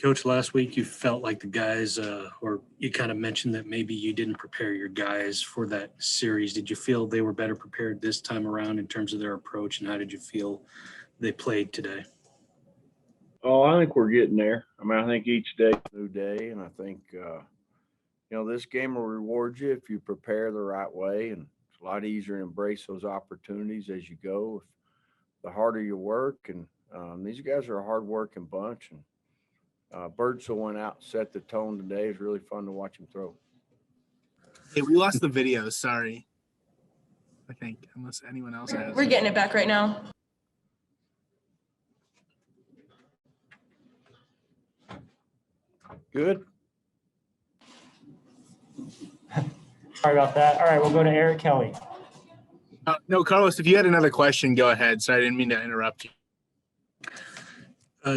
Coach, last week you felt like the guys, or you kind of mentioned that maybe you didn't prepare your guys for that series. Did you feel they were better prepared this time around in terms of their approach, and how did you feel they played today? Oh, I think we're getting there. I mean, I think each day is a new day, and I think this game will reward you if you prepare the right way, and it's a lot easier to embrace those opportunities as you go. If the harder you work, and these guys are a hard-working bunch, and Birdsell went out and set the tone today. It's really fun to watch him throw. Hey, we lost the video. Sorry. I think, unless anyone else has. We're getting it back right now. Good. Sorry about that. All right, we'll go to Eric Kelly. No, Carlos, if you had another question, go ahead. Sorry, I didn't mean to interrupt you.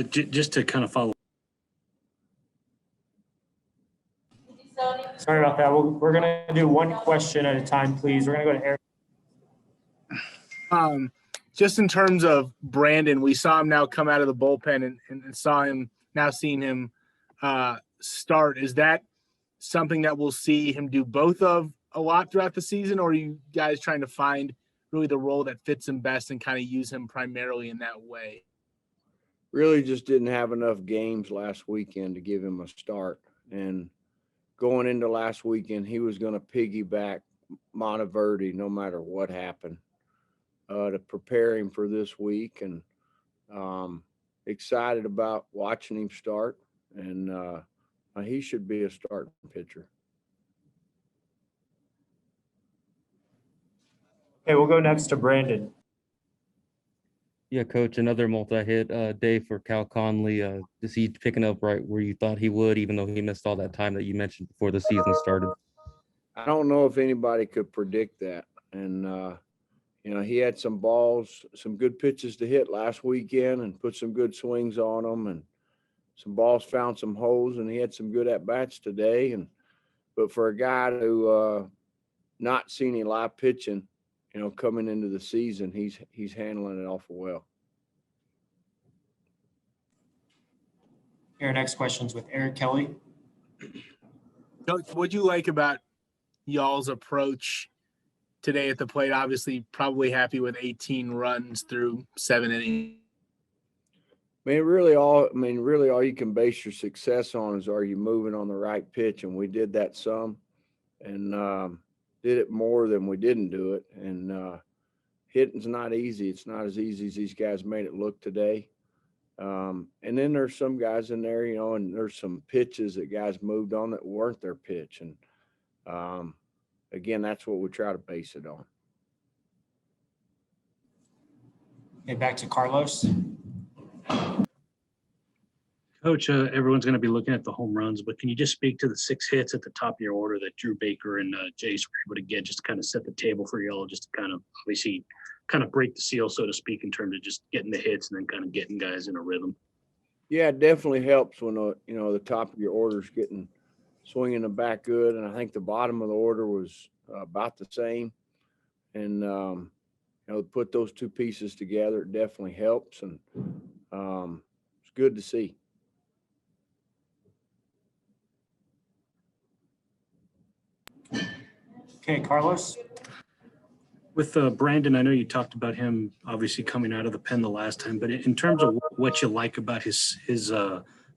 Just to kind of follow. Sorry about that. We're going to do one question at a time, please. We're going to go to Eric. Just in terms of Brandon, we saw him now come out of the bullpen and seeing him start. Is that something that we'll see him do both of a lot throughout the season, or are you guys trying to find really the role that fits him best and kind of use him primarily in that way? Really just didn't have enough games last weekend to give him a start. And going into last weekend, he was going to piggyback Monteverde no matter what happened to prepare him for this week. And excited about watching him start. And he should be a starting pitcher. Okay, we'll go next to Brandon. Yeah, Coach, another multi-hit day for Cal Conley. Is he picking up right where you thought he would, even though he missed all that time that you mentioned before the season started? I don't know if anybody could predict that. And, he had some balls, some good pitches to hit last weekend and put some good swings on them. And some balls found some holes, and he had some good at-bats today. But for a guy who not seen any live pitching, coming into the season, he's handling it awful well. Our next question's with Eric Kelly. Coach, what'd you like about y'all's approach today at the plate? Obviously, probably happy with 18 runs through 7 innings. Really all you can base your success on is, are you moving on the right pitch? And we did that some, and did it more than we didn't do it. And hitting's not easy. It's not as easy as these guys made it look today. And then there's some guys in there, and there's some pitches that guys moved on that weren't their pitch. And again, that's what we try to base it on. Okay, back to Carlos. Coach, everyone's going to be looking at the home runs, but can you just speak to the 6 hits at the top of your order that Drew Baker and Jace were able to get, just to kind of set the table for y'all, just to kind of obviously kind of break the seal, so to speak, in terms of just getting the hits and then kind of getting guys in a rhythm? Yeah, it definitely helps when the top of your order is getting swinging the bat good, and I think the bottom of the order was about the same. And put those two pieces together, it definitely helps, and it's good to see. Okay, Carlos. With Brandon, I know you talked about him obviously coming out of the pen the last time, but in terms of what you like about his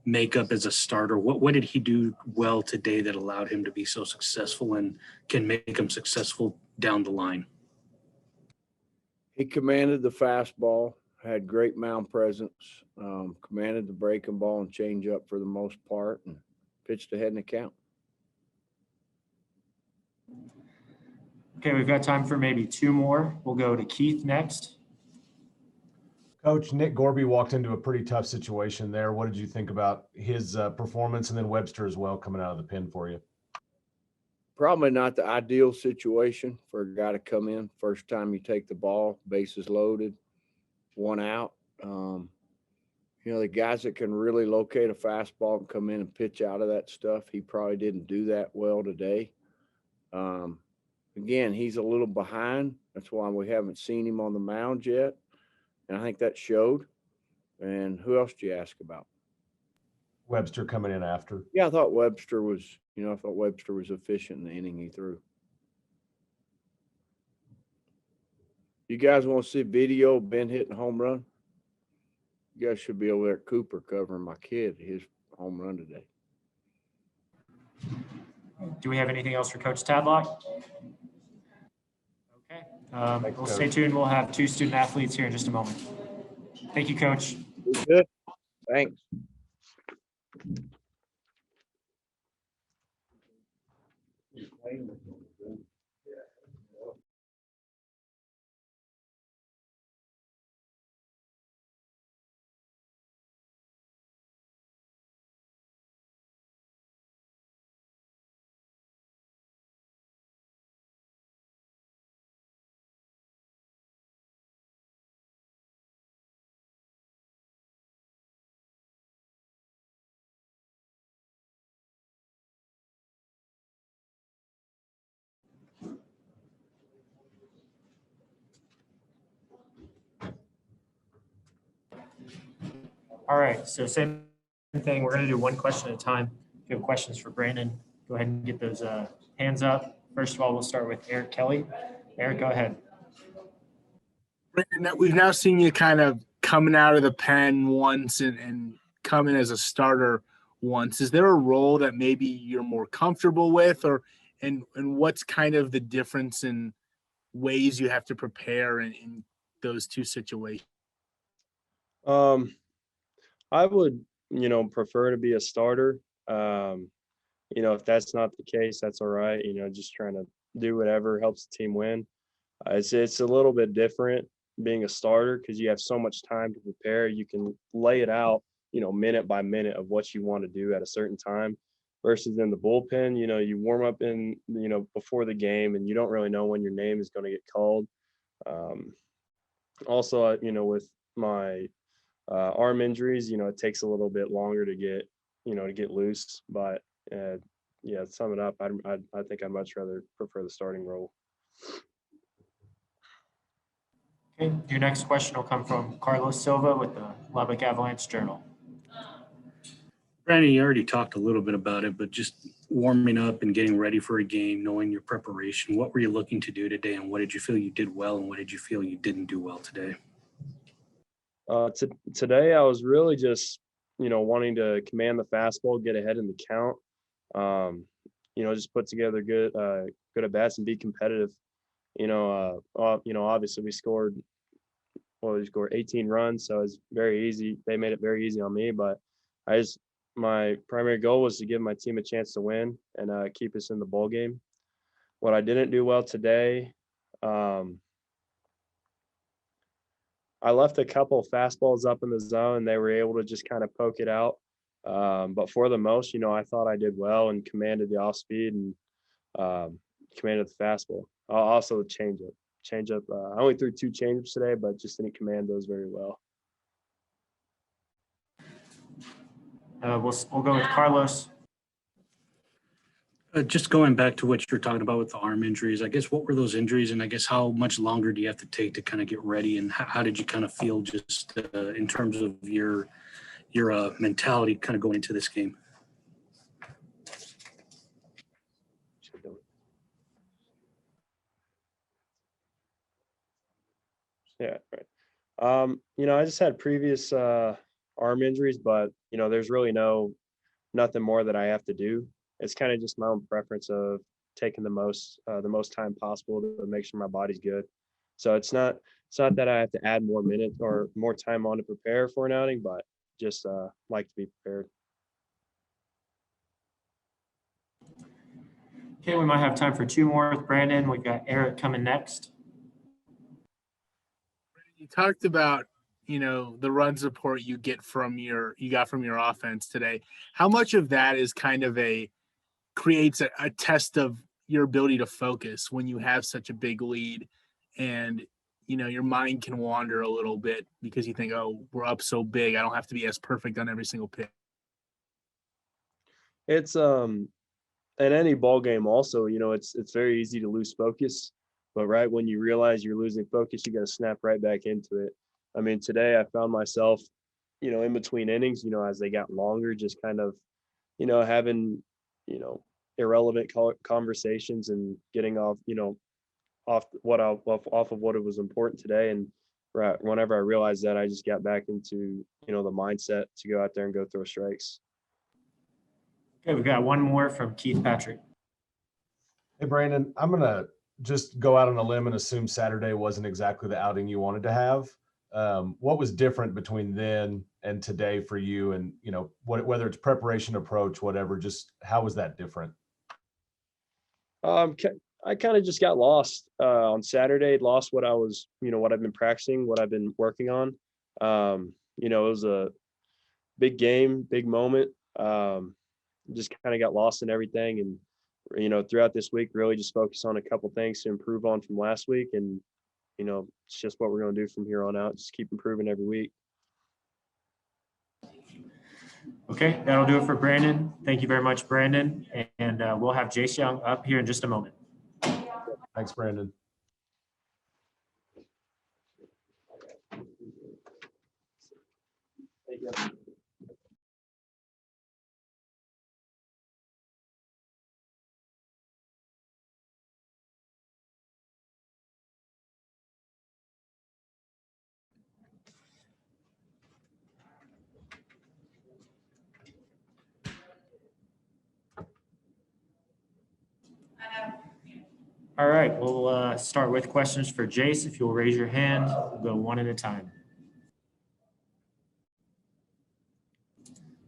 makeup as a starter, what did he do well today that allowed him to be so successful and can make him successful down the line? He commanded the fastball, had great mound presence, commanded the breaking ball and change up for the most part, and pitched ahead in the count. Okay, we've got time for maybe 2 more. We'll go to Keith next. Coach, Nick Gorby walked into a pretty tough situation there. What did you think about his performance, and then Webster as well coming out of the pen for you? Probably not the ideal situation for a guy to come in. First time you take the ball, bases loaded, 1 out. The guys that can really locate a fastball and come in and pitch out of that stuff, he probably didn't do that well today. Again, he's a little behind. That's why we haven't seen him on the mound yet. And I think that showed. And who else do you ask about? Webster coming in after. Yeah, I thought Webster was efficient in the inning he threw. You guys want to see video of Ben hitting a home run? You guys should be over there at Cooper covering my kid, his home run today. Do we have anything else for Coach Tadlock? Okay, Thanks, we'll stay Coach. tuned. We'll have two student athletes here in just a moment. Thank you, Coach. Good. Thanks. All right, so same thing. We're going to do one question at a time. If you have questions for Brandon, go ahead and get those hands up. First of all, we'll start with Eric Kelly. Eric, go ahead. Brandon, we've now seen you kind of coming out of the pen once and coming as a starter once. Is there a role that maybe you're more comfortable with, and what's kind of the difference in ways you have to prepare in those two situations? I would, prefer to be a starter. If that's not the case, that's all right. Just trying to do whatever helps the team win. It's a little bit different being a starter because you have so much time to prepare. You can lay it out, minute by minute of what you want to do at a certain time versus in the bullpen, you warm up in, before the game and you don't really know when your name is going to get called. Also, with my arm injuries, it takes a little bit longer to get loose, but yeah, to sum it up, I think I'd much rather prefer the starting role. Okay, your next question will come from Carlos Silva with the Lubbock Avalanche Journal. Brandon, you already talked a little bit about it, but just warming up and getting ready for a game, knowing your preparation, what were you looking to do today, and what did you feel you did well, and what did you feel you didn't do well today? Today, I was really just, wanting to command the fastball, get ahead in the count, just put together good at bats and be competitive. Obviously we scored 18 runs, so it's very easy. They made it very easy on me, but my primary goal was to give my team a chance to win and keep us in the bowl game. What I didn't do well today, I left a couple of fastballs up in the zone and they were able to just kind of poke it out. But for the most, I thought I did well and commanded the off speed and commanded the fastball. Also the changeup. I only threw 2 changeups today, but just didn't command those very well. We'll go with Carlos. Just going back to what you were talking about with the arm injuries, I guess what were those injuries, and I guess how much longer do you have to take to kind of get ready, and how did you kind of feel just in terms of your mentality kind of going into this game? Yeah, right. I just had previous arm injuries, but there's really nothing more that I have to do. It's kind of just my own preference of taking the most time possible to make sure my body's good. So it's not that I have to add more minutes or more time on to prepare for an outing, but just like to be prepared. Okay, we might have time for 2 more with Brandon. We've got Eric coming next. You talked about, the run support you got from your offense today. How much of that is kind of creates a test of your ability to focus when you have such a big lead and, your mind can wander a little bit because you think, oh, we're up so big, I don't have to be as perfect on every single pitch. It's in any ball game also, it's very easy to lose focus, but right when you realize you're losing focus, you got to snap right back into it. I mean, today I found myself, in between innings, as they got longer, just kind of, having, irrelevant conversations and getting off, off of what it was important today. And whenever I realized that, I just got back into, the mindset to go out there and go throw strikes. Okay, we got one more from Keith Patrick. Hey, Brandon, I'm going to just go out on a limb and assume Saturday wasn't exactly the outing you wanted to have. What was different between then and today for you? And, whether it's preparation, approach, whatever, just how was that different? I kind of just got lost on Saturday, lost what I was, what I've been practicing, what I've been working on. It was a big game, big moment. Just kind of got lost in everything. And, throughout this week, really just focus on a couple things to improve on from last week. And, it's just what we're going to do from here on out. Just keep improving every week. Okay, that'll do it for Brandon. Thank you very much, Brandon. And we'll have Jace Young up here in just a moment. Thanks, Brandon. All right, we'll start with questions for Jace. If you'll raise your hand, we'll go one at a time.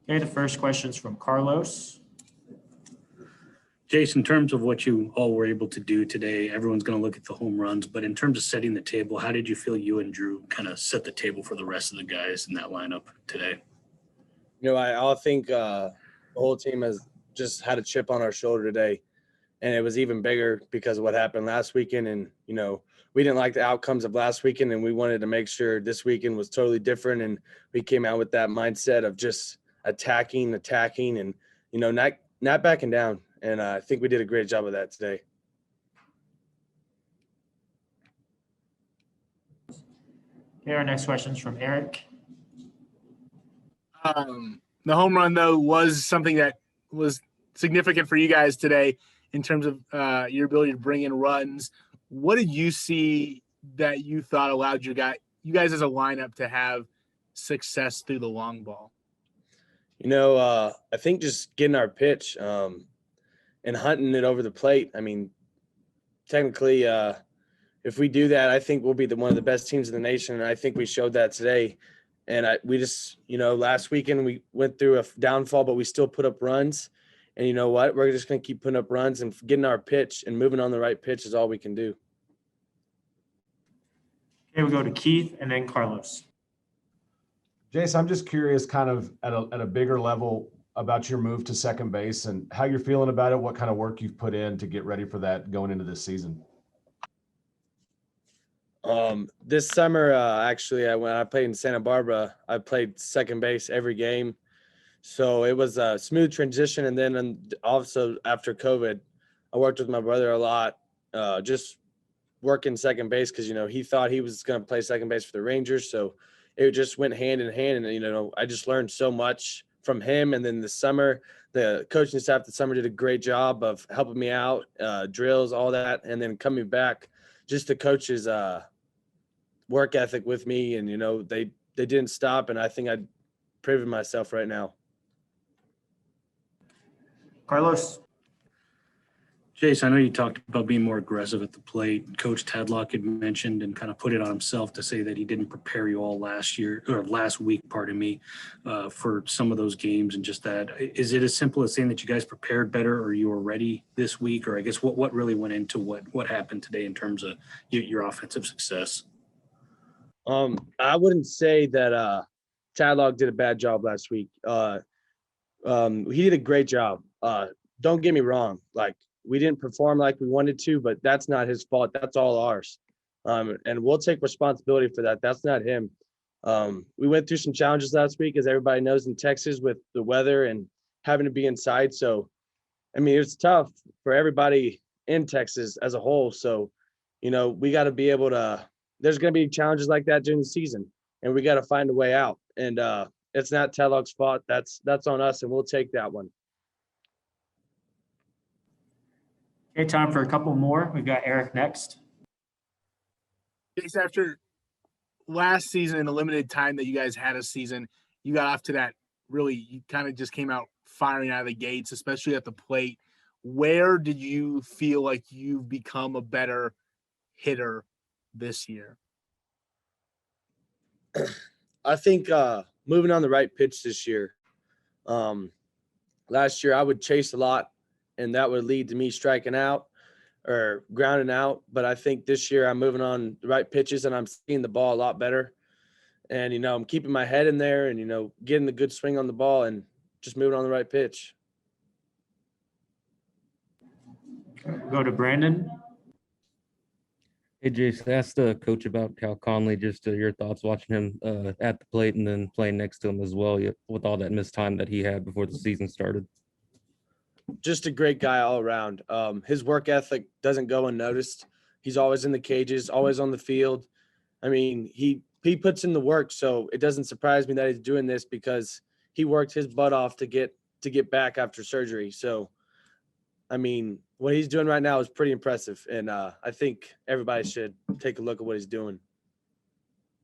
Okay, the first question is from Carlos. Jace, in terms of what you all were able to do today, everyone's going to look at the home runs, but in terms of setting the table, how did you feel you and Drew kind of set the table for the rest of the guys in that lineup today? I think the whole team has just had a chip on our shoulder today. And it was even bigger because of what happened last weekend. And, we didn't like the outcomes of last weekend, and we wanted to make sure this weekend was totally different. And we came out with that mindset of just attacking, and, not backing down. And I think we did a great job of that today. Okay, our next question is from Eric. The home run, though, was something that was significant for you guys today in terms of your ability to bring in runs. What did you see that you thought allowed you guys as a lineup to have success through the long ball? I think just getting our pitch and hunting it over the plate. I mean, technically, if we do that, I think we'll be one of the best teams in the nation. And I think we showed that today. And we just, last weekend we went through a downfall, but we still put up runs. And you know what? We're just going to keep putting up runs, and getting our pitch and moving on the right pitch is all we can do. Okay, we go to Keith and then Carlos. Jace, I'm just curious kind of at a bigger level about your move to second base and how you're feeling about it, what kind of work you've put in to get ready for that going into this season. This summer, actually, when I played in Santa Barbara, I played second base every game. So it was a smooth transition. And then also after COVID, I worked with my brother a lot, just working second base because, he thought he was going to play second base for the Rangers. So it just went hand in hand. And, I just learned so much from him. And then the summer, the coaching staff this summer did a great job of helping me out, drills, all that. And then coming back, just the coaches' work ethic with me. And, they didn't stop. And I think I'd proven myself right now. Carlos. Jace, I know you talked about being more aggressive at the plate. Coach Tadlock had mentioned and kind of put it on himself to say that he didn't prepare you all last week, for some of those games and just that. Is it as simple as saying that you guys prepared better or you were ready this week? Or I guess what really went into what happened today in terms of your offensive success? I wouldn't say that Tadlock did a bad job last week. He did a great job. Don't get me wrong. We didn't perform like we wanted to, but that's not his fault. That's all ours. And we'll take responsibility for that. That's not him. We went through some challenges last week, as everybody knows, in Texas with the weather and having to be inside. So, it's tough for everybody in Texas as a whole. So, we got to be able to, there's going to be challenges like that during the season, and we got to find a way out. And it's not Tellock's fault. That's on us, and we'll take that one. Okay, time for a couple more. We've got Eric next. Chase, after last season and the limited time that you guys had a season, you got off to that really, you kind of just came out firing out of the gates, especially at the plate. Where did you feel like you've become a better hitter this year? I think moving on the right pitch this year. Last year I would chase a lot, and that would lead to me striking out or grounding out. But I think this year I'm moving on the right pitches, and I'm seeing the ball a lot better. And I'm keeping my head in there, and getting the good swing on the ball, and just moving on the right pitch. We'll go to Brandon. Hey, Jason, ask the coach about Cal Conley, just your thoughts watching him at the plate and then playing next to him as well, with all that missed time that he had before the season started. Just a great guy all around. His work ethic doesn't go unnoticed. He's always in the cages, always on the field. I mean, he puts in the work, so it doesn't surprise me that he's doing this because he worked his butt off to get back after surgery. So, I mean, what he's doing right now is pretty impressive, and I think everybody should take a look at what he's doing.